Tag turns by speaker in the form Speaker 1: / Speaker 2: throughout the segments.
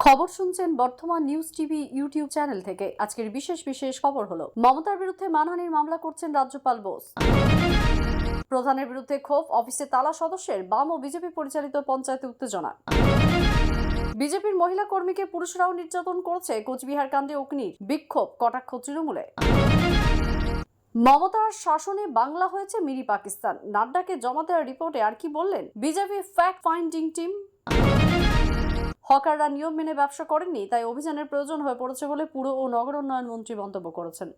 Speaker 1: খবর শুনছেন বর্তমান নিউজ টিভি ইউটিউব চ্যানেল থেকে। আজকের বিশেষ খবর হলো, মমতার বিরুদ্ধে মানহানির মামলা করছেন রাজ্যপাল বোস। প্রধানের বিরুদ্ধে ক্ষোভ, অফিসে তালা সদস্যের। বাম ও বিজেপি পরিচালিত পঞ্চায়েতে উত্তেজনা। বিজেপির মহিলা কর্মীকে পুরুষরাও নির্যাতন করছে, কোচবিহার কাণ্ডে অগ্নির বিক্ষোভ, কটাক্ষ তৃণমূলে। মমতার শাসনে বাংলা হয়েছে মিনি পাকিস্তান, নাড্ডাকে জমা দেওয়ার রিপোর্টে আর কি বললেন বিজেপি ফ্যাক্ট ফাইন্ডিং টিম। হকাররা নিয়ম মেনে ব্যবসা করেননি, তাই অভিযানের প্রয়োজন হয়ে পড়েছে বলে পুর ও নগর উন্নয়ন মন্ত্রী মন্তব্য করেছেন।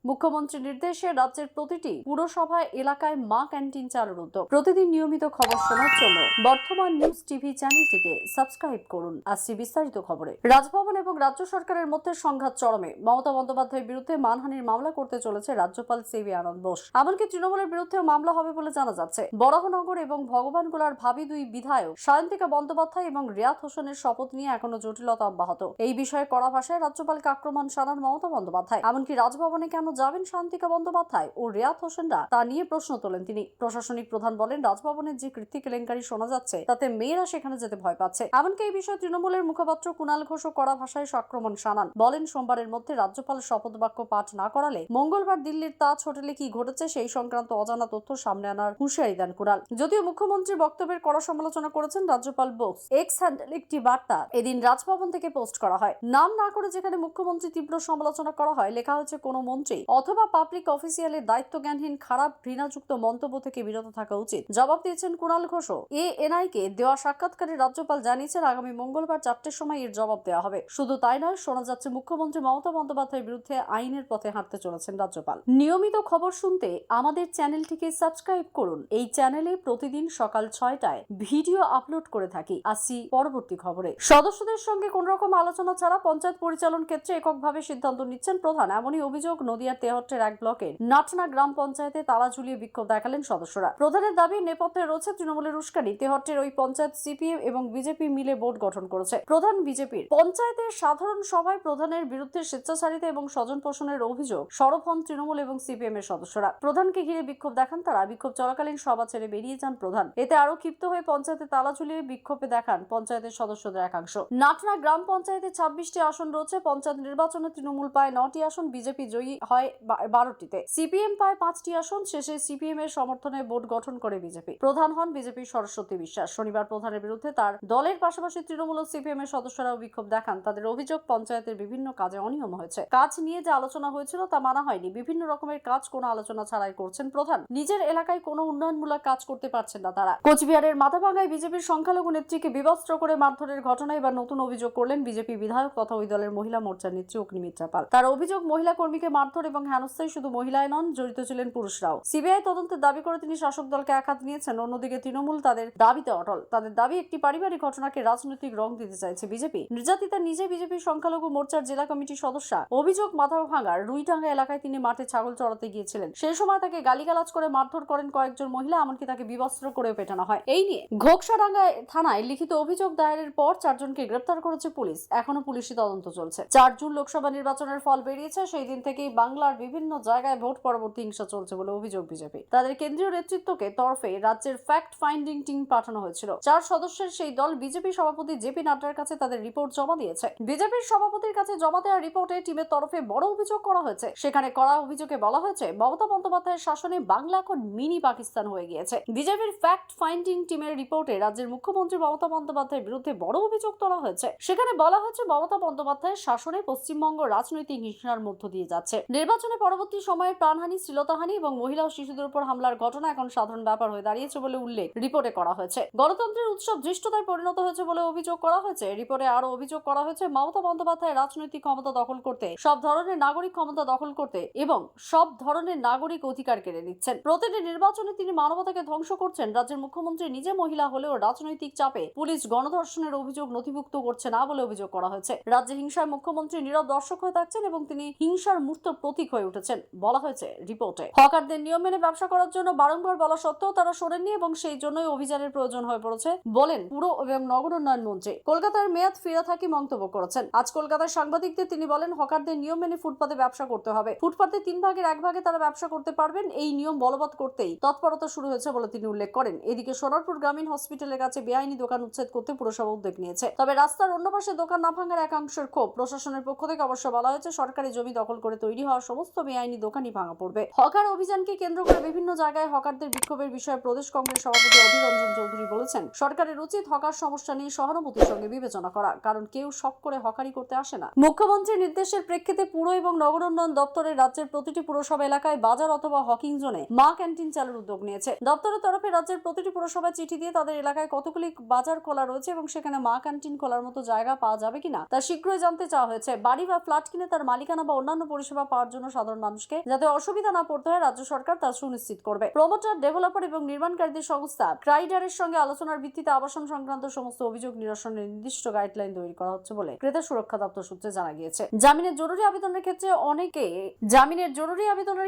Speaker 1: মুখ্যমন্ত্রীর নির্দেশে রাজ্যের প্রতিটি পুরসভায় এলাকায় মা ক্যান্টিন চালুর উদ্যোগ। প্রতিদিন নিয়মিত খবর শোনার জন্য বর্তমান নিউজ টিভি চ্যানেলটিকে সাবস্ক্রাইব করুন। আসছি বিস্তারিত খবরে। রাজভবন এবং রাজ্য সরকারের মধ্যে সংঘাত চরমে। মমতা বন্দ্যোপাধ্যায়ের বিরুদ্ধে মানহানির মামলা করতে চলেছে রাজ্যপাল সিভি আনন্দ বোস। এমনকি তৃণমূলের বিরুদ্ধেও মামলা হবে বলে জানা যাচ্ছে। বরাহনগর এবং ভগবানগোলার ভাবী দুই বিধায়ক সায়ন্তিকা বন্দ্যোপাধ্যায় এবং রিয়াত হোসেনের শপথ নিয়ে এখনো জটিলতা অব্যাহত। এই বিষয়ে কড়া ভাষায় রাজ্যপালকে আক্রমণ শানান মমতা বন্দ্যোপাধ্যায়। এমনকি রাজভবনে কেন যাবেন শান্তিকা বন্দ্যোপাধ্যায় ও রিয়াত হোসেনরা, তা নিয়ে প্রশ্ন তোলেন তিনি। প্রশাসনিক প্রধান বলেন, রাজভবনের যে কীর্তি কেলেঙ্কারি শোনা যাচ্ছে তাতে মেয়েরা সেখানে যেতে ভয় পাচ্ছে। এমনকি এই বিষয়ে তৃণমূলের মুখপাত্র কুণাল ঘোষও কড়া ভাষায় আক্রমণ শানান। বলেন, সোমবারের মধ্যে রাজ্যপাল শপথ বাক্য পাঠ না করালে মঙ্গলবার দিল্লির তাজ হোটেলে কি ঘটেছে সেই সংক্রান্ত অজানা তথ্য সামনে আনার হুঁশিয়ারি দেন কুণাল। যদিও মুখ্যমন্ত্রীর বক্তব্যের কড়া সমালোচনা করেছেন রাজ্যপাল বোস। এক্স হ্যান্ডেলে একটি বার্তা এদিন রাজভবন থেকে পোস্ট করা হয়। নাম না করে যেখানে মুখ্যমন্ত্রী তীব্র সমালোচনা করা হয়, লেখা হয়েছে কোনো মন্ত্রী অথবা পাবলিক অফিসিয়ালের দায়িত্বজ্ঞানহীন খারাপ ঘৃণাযুক্ত মন্তব্য থেকে বিরত থাকা উচিত। জবাব দিয়েছেন কুণাল ঘোষও। এএনআই-কে দেওয়া সাক্ষাৎকারে রাজ্যপাল জানিয়েছেন আগামী মঙ্গলবার 4টের সময় এর জবাব দেওয়া হবে। শুধু তাই নয়, শোনা যাচ্ছে মুখ্যমন্ত্রী মমতা বন্দ্যোপাধ্যায়ের বিরুদ্ধে আইনের পথে হাঁটতে চলেছেন রাজ্যপাল। নিয়মিত খবর শুনতে আমাদের চ্যানেলটিকে সাবস্ক্রাইব করুন। এই চ্যানেলে প্রতিদিন সকাল 6টায় ভিডিও আপলোড করে থাকি। আসছি পরবর্তী খবরে। সদস্যদের সঙ্গে কোন রকম আলোচনা ছাড়া পঞ্চায়েত পরিচালন ক্ষেত্রে এককভাবে সিদ্ধান্ত নিচ্ছেন প্রধান, এমনই অভিযোগ নদিয়ার তেহট্টের এক ব্লকের নাটনা গ্রাম পঞ্চায়েতে তালা ঝুলিয়ে বিক্ষোভ দেখালেন সদস্যরা। প্রধানের দাবি, নেপথ্যে রয়েছে তৃণমূলের উস্কানি। তেহট্টের ওই পঞ্চায়েত সিপিএম এবং বিজেপি মিলে বোর্ড গঠন করেছে। প্রধান বিজেপির পঞ্চায়েতের সাধারণ সভায় প্রধানের বিরুদ্ধে স্বেচ্ছাচারিতা এবং স্বজন পোষণের অভিযোগ সরব হন তৃণমূল এবং সিপিএম এর সদস্যরা। প্রধানকে ঘিরে বিক্ষোভ দেখান তারা। বিক্ষোভ চলাকালীন সভা ছেড়ে বেরিয়ে যান প্রধান। এতে আরো ক্ষিপ্ত হয়ে পঞ্চায়েতে তালা ঝুলিয়ে বিক্ষোভে দেখান পঞ্চায়েতের সদস্যদের একাংশ। নাটনা গ্রাম পঞ্চায়েতে 26টি আসন রয়েছে। পঞ্চায়েত নির্বাচনে তৃণমূল পায় 9টি আসন, বিজেপি জয়ী হয় 12টিতে, সিপিএম পায় 5টি আসন। শেষে সিপিএম এর সমর্থনে বোর্ড গঠন করে বিজেপি। প্রধান হন বিজেপির সরস্বতী বিশ্বাস। শনিবার প্রধানের বিরুদ্ধে তার দলের পাশাপাশি তৃণমূল ও সিপিএম এর সদস্যরাও বিক্ষোভ দেখান। তাদের অভিযোগ, পঞ্চায়েতের বিভিন্ন কাজে অনিয়ম হয়েছে। কাজ নিয়ে যে আলোচনা হয়েছিল তা মানা হয়নি। বিভিন্ন রকমের কাজ কোনো আলোচনা ছাড়াই করছেন প্রধান। নিজের এলাকায় কোনো উন্নয়নমূলক কাজ করতে পারছেন না তারা। কোচবিহারের মাথাভাঙ্গায় বিজেপির সংখ্যালঘু নেত্রীকে বিবস্ত্র করে মারধরের ঘটনায় এবার নতুন অভিযোগ করলেন বিজেপি বিধায়ক তথা ওই দলের মহিলা মোর্চার নেত্রী অগ্নিমিত্রা পাল। তার অভিযোগ, মহিলা কর্মীকে মারধর এবং হেনস্থায় শুধু মহিলায় নন, জড়িত ছিলেন পুরুষরাও। সিবিআই তদন্তের দাবি করে তিনি শাসক দলকে একহাত নিয়েছেন। অন্যদিকে তৃণমূল তাদের দাবিতে অটল। তাদের দাবি, একটি পারিবারিক ঘটনাকে রাজনৈতিক রং দিতে চাইছে বিজেপি। নির্যাতিতা নিজে বিজেপির সংখ্যালঘু মোর্চার জেলা কমিটির সদস্যা। অভিযোগ, মাথাভাঙ্গার রুইটাঙ্গা এলাকায় তিনি মাঠে ছাগল চড়াতে গিয়েছিলেন। সেই সময় তাকে গালিগালাজ করে মারধর করেন কয়েকজন মহিলা, এমনকি তাকে বিবস্ত্র করে পেটানো হয়। এই নিয়ে ঘোকসাডাঙ্গা থানায় লিখিত অভিযোগ দায়েরের পর 4 জনকে গ্রেপ্তার করেছে পুলিশ। এখনো পুলিশি তদন্ত চলছে। 4 জুন লোকসভা নির্বাচনের ফল বেরিয়েছে। সেই দিন থেকেই বাংলার বিভিন্ন জায়গায় ভোট পরবর্তী হিংসা চলছে বলে অভিযোগ বিজেপি। তাদের কেন্দ্রীয় নেতৃত্বকে তরফে রাজ্যের ফ্যাক্ট ফাইন্ডিং টিম পাঠানো হয়েছিল। 4 সদস্যের সেই দল বিজেপি সভাপতি জেপি নাড্ডার কাছে তাদের রিপোর্ট জমা দিয়েছে। বিজেপির সভাপতির কাছে জমা দেওয়া রিপোর্টে টিমের তরফে বড় অভিযোগ করা হয়েছে। সেখানে করা অভিযোগে বলা হয়েছে, মমতা বন্দ্যোপাধ্যায়ের শাসনে বাংলা এখন মিনি পাকিস্তান হয়ে গিয়েছে। বিজেপির ফ্যাক্ট ফাইন্ডিং টিমের রিপোর্টে রাজ্যের মুখ্যমন্ত্রী মমতা বন্দ্যোপাধ্যায়ের বিরুদ্ধে বড় অভিযোগ তোলা হয়েছে। সেখানে বলা হয়েছে, মমতা বন্দ্যোপাধ্যায়ের শাসনে পশ্চিমবঙ্গ রাজনৈতিক হিংসার মধ্য দিয়ে যাচ্ছে। নির্বাচনে পরবর্তী সময়ে প্রাণহানি, শ্লীলতাহানি এবং মহিলা ও শিশুদের উপর হামলার ঘটনা এখন সাধারণ ব্যাপার হয়ে দাঁড়িয়েছে বলে উল্লেখ রিপোর্টে করা হয়েছে। গণতন্ত্রের উৎসব ধৃষ্টতায় পরিণত হয়েছে বলে অভিযোগ করা হয়েছে। রিপোর্টে আরো অভিযোগ করা হয়েছে, মমতা বন্দ্যোপাধ্যায় রাজনৈতিক ক্ষমতা দখল করতে, সব ধরনের নাগরিক ক্ষমতা দখল করতে এবং সব ধরনের নাগরিক অধিকার কেড়ে নিচ্ছেন। প্রতিটি নির্বাচনে তিনি মানবতাকে ধ্বংস করছেন। রাজ্যের মুখ্যমন্ত্রী নিজে মহিলা হলেও রাজনৈতিক চাপে পুলিশ গণধর্ষণের অভিযোগ নথিভুক্ত করছে না বলে অভিযোগ করা হয়েছে। রাজ্যে হিংসার মুখ্যমন্ত্রী নীরব দর্শক হয়ে থাকছেন এবং তিনি হিংসার মূর্ত প্রতীক হয়ে উঠেছেন বলা হয়েছে রিপোর্টে। হকারদের নিয়ম মেনে ব্যবসা করার জন্য বারংবার বলা সত্ত্বেও তারা সরেননি এবং সেই জন্যই অভিযানের প্রয়োজন হয়ে পড়েছে বলেন পুর এবং নগর উন্নয়ন মন্ত্রী। কলকাতার মেয়াদ ফিরে থাকি মন্তব্য করেছেন। আজ কলকাতার সাংবাদিকদের তিনি বলেন, হকারদের নিয়ম মেনে ফুটপাতে ব্যবসা করতে হবে। ফুটপাতে 3 ভাগের 1 ভাগে তারা ব্যবসা করতে পারবেন। এই নিয়ম বলবৎ করতেই তৎপরতা শুরু হয়েছে বলে তিনি উল্লেখ করেন। এদিকে সোনারপুর গ্রামীণ হসপিটালের কাছে বেআইনি দোকান উচ্ছেদ করতে পুরসভা উদ্যোগ নিয়েছে। তবে রাস্তার অন্য পাশে দোকান না ভাঙার একাংশের ক্ষোভ। প্রশাসনের পক্ষ থেকে অবশ্য বলা হয়েছে, সরকারি জমি দখল করে তৈরি হওয়া সমস্ত বেআইনি দোকানই ভাঙা পড়বে। হকার অভিযানকে কেন্দ্র করে বিভিন্ন জায়গায় হকারদের বিক্ষোভের বিষয়ে প্রদেশ কংগ্রেস সভাপতি অধীর রঞ্জন চৌধুরী বলেছেন, সরকারের উচিত হকার সমস্যা নিয়ে সহানুভূতির সঙ্গে বিবেচনা করা, কারণ কেউ শখ করে হকারি করতে আসে না। মুখ্যমন্ত্রীর নির্দেশের প্রেক্ষিতে পুর এবং নগর উন্নয়ন দপ্তরের রাজ্যের প্রতিটি পুরসভা এলাকায় বাজার অথবা হকিং জোনে মা ক্যান্টিন চালুর উদ্যোগ নিয়েছে। দপ্তরের তরফে রাজ্যের প্রতিটি পুরসভায় চিঠি দিয়ে তাদের এলাকায় কতগুলি বাজার খোলা রয়েছে এবং সেখানে মা ক্যান্টিন খোলার মতো জায়গা পাওয়া যাবে কিনা তা শীঘ্রই জানতে চাওয়া হয়েছে। বাড়ি বা ফ্ল্যাট কিনে তার মালিকানা বা অন্যান্য পরিষেবা পাওয়ার জন্য সাধারণ মানুষকে যাতে অসুবিধা না পড়তে হয় রাজ্য সরকার তা সুনিশ্চিত করবে। প্রমোটার, ডেভেলপার এবং নির্মাণকারীদের সংস্থা ক্রাইডারের সঙ্গে আলোচনার ভিত্তিতে আবাসন সংক্রান্ত সমস্ত অভিযোগ নিরসনের নির্দিষ্ট গাইডলাইন তৈরি করা হচ্ছে বলে ক্রেতা সুরক্ষা দপ্তর সূত্রে জানা গিয়েছে। জামিনের জরুরি আবেদনের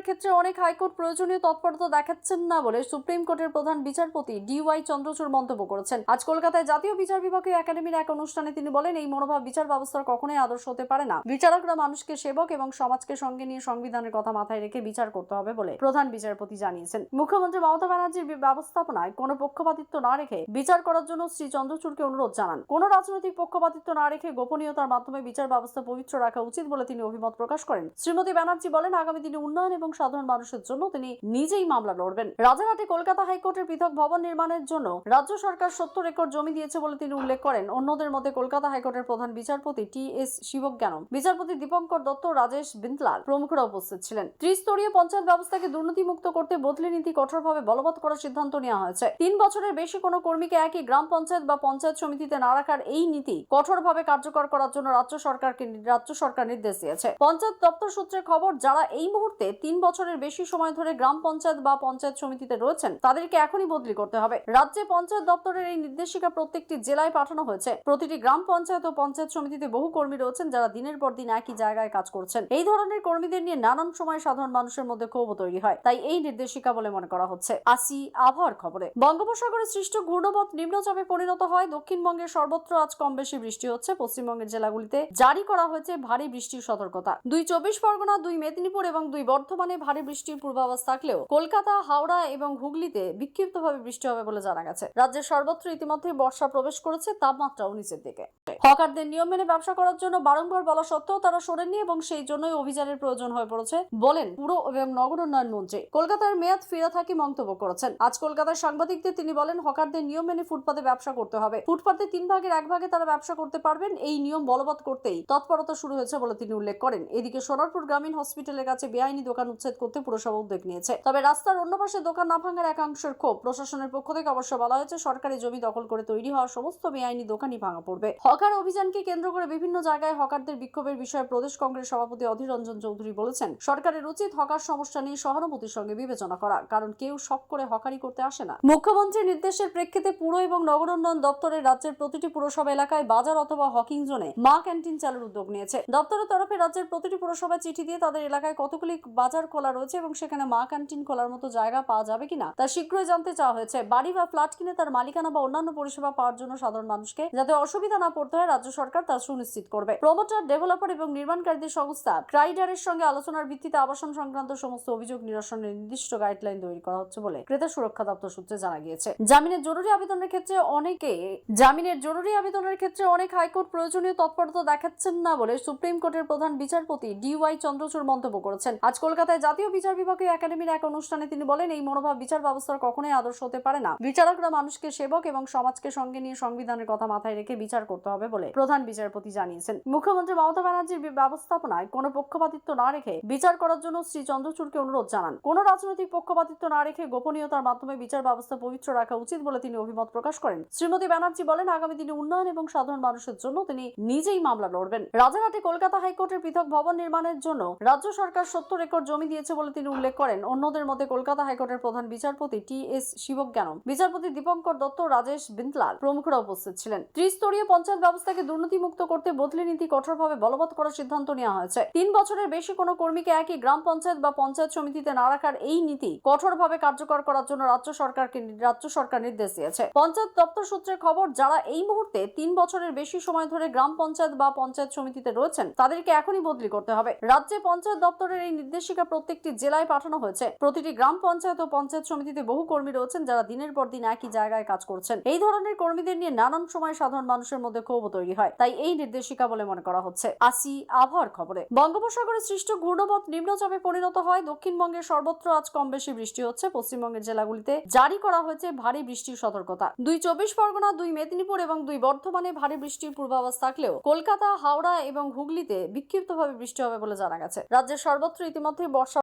Speaker 1: ক্ষেত্রে অনেক হাইকোর্ট প্রয়োজনীয় তৎপরতা দেখাচ্ছেন না বলে সুপ্রিম কোর্টের প্রধান বিচারপতি DY চন্দ্রচূড় মন্তব্য করেছেন। আজ কলকাতায় জাতীয় বিচার বিভাগীয় একাডেমির এক অনুষ্ঠানে তিনি বলেন, এই মনোভাব বিচার ব্যবস্থার কখনোই আদর্শ হতে পারে না। বিচারকরা মানুষকে সেবক এবং সমাজকে সঙ্গে নিয়ে সংবিধানের কথা মাথায় রেখে বিচার করতে হবে বলে প্রধান বিচারপতি জানিয়েছেন। মুখ্যমন্ত্রী মমতা ব্যানার্জির ব্যবস্থাপনায় কোনো পক্ষপাতিত্ব না রেখে বিচার করার জন্য শ্রী চন্দ্রচূড়কে অনুরোধ জানান। কোনো রাজনৈতিক পক্ষপাতিত্ব না রেখে গোপনীয়তার মাধ্যমে বিচার ব্যবস্থা পবিত্র রাখা উচিত বলে তিনি অভিমত প্রকাশ করেন। শ্রীমতী ব্যানার্জি বলেন, আগামী দিনে উন্নয়ন এবং সাধারণ মানুষের জন্য তিনি নিজেই মামলা লড়বেন। রাজারহাটে কলকাতা হাইকোর্টের পৃথক ভবন নির্মাণের জন্য রাজ্য সরকার 70 একর জমি দিয়েছে বলে তিনি উল্লেখ করেন। অন্যদের মধ্যে কলকাতা হাইকোর্টের প্রধান বিচারপতি TS শিবজ্ঞানম, বিচারপতি দীপঙ্কর দত্ত, রাজেশ বিন্টলাল প্রমুখরা উপস্থিত ছিলেন। ত্রিস্তরীয় পঞ্চায়েত ব্যবস্থাকে দুর্নীতিমুক্ত করতে বদলি নীতি কঠোরভাবে বলবৎ করার সিদ্ধান্ত নেওয়া হয়েছে। 3 বছরের বেশি কোনো কর্মীকে একই গ্রাম পঞ্চায়েত বা পঞ্চায়েত সমিতিতে না রাখার এই নীতি কঠোরভাবে কার্যকর করার জন্য রাজ্য সরকার নির্দেশ দিয়েছে। পঞ্চায়েত দপ্তর সূত্রে খবর, যারা এই মুহূর্তে 3 বছরের বেশি সময় ধরে গ্রাম পঞ্চায়েত বা পঞ্চায়েত সমিতিতে রয়েছেন তাদেরকে এখনই বদলি করতে হবে। রাজ্যে পঞ্চায়েত দপ্তরের এই নির্দেশিকা প্রত্যেকটি জেলায় পাঠানো হয়েছে। প্রতিটি গ্রাম পঞ্চায়েত ও পঞ্চায়েত সমিতিতে বহু কর্মী রয়েছেন যারা দিনের পর দিন একই জায়গায় কাজ করছেন। এই ধরনের কর্মীদের নিয়ে নানান সময় সাধারণ মানুষের মধ্যে ক্ষোভ তৈরি হয়, তাই এই নির্দেশিকা বলে মনে করা হচ্ছে। আসি আবহাওয়ার খবরে। বঙ্গোপসাগরে সৃষ্ট ঘূর্ণিঝড় নিম্নচাপে পরিণত হয়। দক্ষিণবঙ্গের সর্বত্র আজ কম বেশি বৃষ্টি হচ্ছে। পশ্চিমবঙ্গের জেলাগুলিতে জারি করা হয়েছে ভারী বৃষ্টির সতর্কতা। 2 24 পরগনা, 2 মেদিনীপুর এবং 2 বর্ধমানে ভারী বৃষ্টির পূর্বাভাস থাকলেও কলকাতা, হাওড়া এবং হুগলিতে বিক্ষিপ্তভাবে বৃষ্টি হবে বলে জানা গেছে। রাজ্যের সর্বত্র ইতিমধ্যে বর্ষা প্রবেশ করেছে, তাপমাত্রাও নিচের দিকে। হকারদের নিয়ম মেনে ব্যবসা করার জন্য বারংবার বলা সত্ত্বেও তারা সরেননি এবং সেই জন্যই অভিযানের প্রয়োজন হয়ে পড়েছে বলেন পুর এবং নগর উন্নয়ন মন্ত্রী। কলকাতার মেয়াদ ফিরে থাকি মন্তব্য করেছেন। আজ কলকাতার সাংবাদিকদের তিনি বলেন, হকারদের নিয়ম মেনে ফুটপাতে ব্যবসা করতে হবে। ফুটপাতে 3 ভাগের 1 ভাগে তারা ব্যবসা করতে পারবেন। এই নিয়ম বলবৎ করতেই তৎপরতা শুরু হয়েছে বলে তিনি উল্লেখ করেন। এদিকে সোনারপুর গ্রামীণ হসপিটালের কাছে বেআইনি দোকান উচ্ছেদ করতে পুরসভা উদ্যোগ নিয়েছে। তবে রাস্তার অন্য পাশে দোকান না ভাঙার একাংশের ক্ষোভ। প্রশাসনের পক্ষ থেকে অবশ্য বলা হয়েছে, সরকারি জমি দখল করে তৈরি হওয়া সমস্ত বেআইনি দোকানই ভাঙা পড়বে। হকার অভিযানকে কেন্দ্র করে বিভিন্ন জায়গায় হকারদের বিক্ষোভের বিষয়ে প্রদেশ কংগ্রেস সভাপতি অধীর রঞ্জন চৌধুরী বলেছেন, সরকারের উচিত হকার সমস্যা নিয়ে সহানুভূতির সঙ্গে বিবেচনা করা, কারণ কেউ শখ করে হকারি করতে আসে না। মুখ্যমন্ত্রীর নির্দেশের প্রেক্ষিতে পুর এবং নগর উন্নয়ন দপ্তরের রাজ্যের প্রতিটি পুরসভা এলাকায় বাজার অথবা হকিং জোনে মা ক্যান্টিন চালুর উদ্যোগ নিয়েছে। দপ্তরের তরফে রাজ্যের প্রতিটি পুরসভায় চিঠি দিয়ে তাদের এলাকায় কতগুলি বাজার খোলা রয়েছে এবং সেখানে মা ক্যান্টিন খোলার মতো জায়গা পাওয়া যাবে কিনা তা শীঘ্রই জানতে চাওয়া হয়েছে। বাড়ি বা ফ্ল্যাট কিনে তার মালিকানা বা অন্যান্য পরিষেবা পাওয়ার জন্য সাধারণ মানুষকে যাতে অসুবিধা না পড়তে হয় রাজ্য সরকার তা সুনিশ্চিত করবে। প্রমোটার, ডেভেলপার এবং নির্মাণকারীদের সংস্থা ক্রাইডারের সঙ্গে আলোচনার ভিত্তিতে আবাসন সংক্রান্ত সমস্ত অভিযোগ নিরসনের নির্দিষ্ট গাইডলাইন তৈরি করা হচ্ছে বলে ক্রেতা সুরক্ষা দপ্তর সূত্রে জানা গিয়েছে। জামিনের জরুরি আবেদনের ক্ষেত্রে অনেক হাইকোর্ট প্রয়োজনীয় তৎপরতা দেখাচ্ছেন না বলে সুপ্রিম কোর্টের প্রধান বিচারপতি DY চন্দ্রচূড় মন্তব্য করেছেন। আজ কলকাতায় জাতীয় বিচার বিভাগীয় একাডেমির এক অনুষ্ঠানে তিনি বলেন, এই মনোভাব বিচার ব্যবস্থার কখনোই আদর্শ হতে পারে না। বিচারকরা মানুষকে সেবক এবং সমাজকে সঙ্গে নিয়ে সংবিধানের কথা মাথায় রেখে বিচার করতে হবে বলে প্রধান বিচারপতি জানিয়েছেন। মুখ্যমন্ত্রী মমতা ব্যানার্জির ব্যবস্থাপনায় কোনো পক্ষপাতিত্ব না রেখে বিচার করার জন্য শ্রী চন্দ্রচূড়কে অনুরোধ জানান। কোনো রাজনৈতিক পক্ষপাতিত্ব না রেখে গোপনীয়তার মাধ্যমে বিচার ব্যবস্থা পবিত্র রাখা উচিত বলে তিনি অভিমত প্রকাশ করেন। শ্রীমতী ব্যানার্জি বলেন, আগামী দিনে উন্নয়ন এবং সাধারণ মানুষের জন্য তিনি নিজেই মামলা লড়বেন। রাজারহাটে কলকাতা হাইকোর্টের পৃথক ভবন নির্মাণের জন্য রাজ্য সরকার 70 একর জমি দিয়েছে বলে তিনি উল্লেখ করেন। অন্যদের মধ্যে কলকাতা হাইকোর্টের প্রধান বিচারপতি TS শিবজ্ঞানম, বিচারপতি দীপঙ্কর দত্ত, রাজেশ বিন্টলাল প্রমুখরা উপস্থিত ছিলেন। ত্রিস্তরীয় পঞ্চায়েত ব্যবস্থাকে দুর্নীতিমুক্ত করতে বদলি নীতি কঠোরভাবে বলবৎ করার সিদ্ধান্ত নেওয়া হয়েছে। 3 বছরের বেশি কোনো কর্মীকে একই গ্রাম পঞ্চায়েত বা পঞ্চায়েত সমিতিতে না রাখার এই নীতি কঠোরভাবে কার্যকর করার জন্য রাজ্য সরকার নির্দেশ দিয়েছে। পঞ্চায়েত দপ্তর সূত্রে খবর, যারা এই মুহূর্তে 3 বছরের বেশি সময় ধরে গ্রাম পঞ্চায়েত বা পঞ্চায়েত সমিতিতে রয়েছেন তাদেরকে এখনই বদলি করতে হবে। রাজ্যে পঞ্চায়েত দপ্তরের এই নির্দেশিকা প্রত্যেকটি জেলায় পাঠানো হয়েছে। প্রতিটি গ্রাম পঞ্চায়েত ও পঞ্চায়েত সমিতিতে বহু কর্মী রয়েছেন যারা দিনের পর দিন একই জায়গায় কাজ করছেন। এই ধরনের কর্মীদের নিয়ে নানান সময় সাধারণ মানুষের মধ্যে ক্ষোভ তৈরি হয়, তাই এই নির্দেশিকা বলে মনে করা হচ্ছে। আসি আবহাওয়ার খবরে। বঙ্গোপসাগরে সৃষ্ট ঘূর্ণিঝড় নিম্নচাপে পরিণত হয়। দক্ষিণবঙ্গের সর্বত্র আজ কম বেশি বৃষ্টি হচ্ছে। পশ্চিমবঙ্গের জেলাগুলিতে জারি করা হয়েছে ভারী বৃষ্টির সতর্কতা। 2 চব্বিশ পরগনা, 2 মেদিনীপুর এবং 2 বর্ধমানে ভারী বৃষ্টির পূর্বাভাস থাকলেও কলকাতা, হাওড়া এবং হুগলিতে বিক্ষিপ্তভাবে বৃষ্টি হবে বলে জানা গেছে। রাজ্যের সর্বত্র ইতিমধ্যে বর্ষা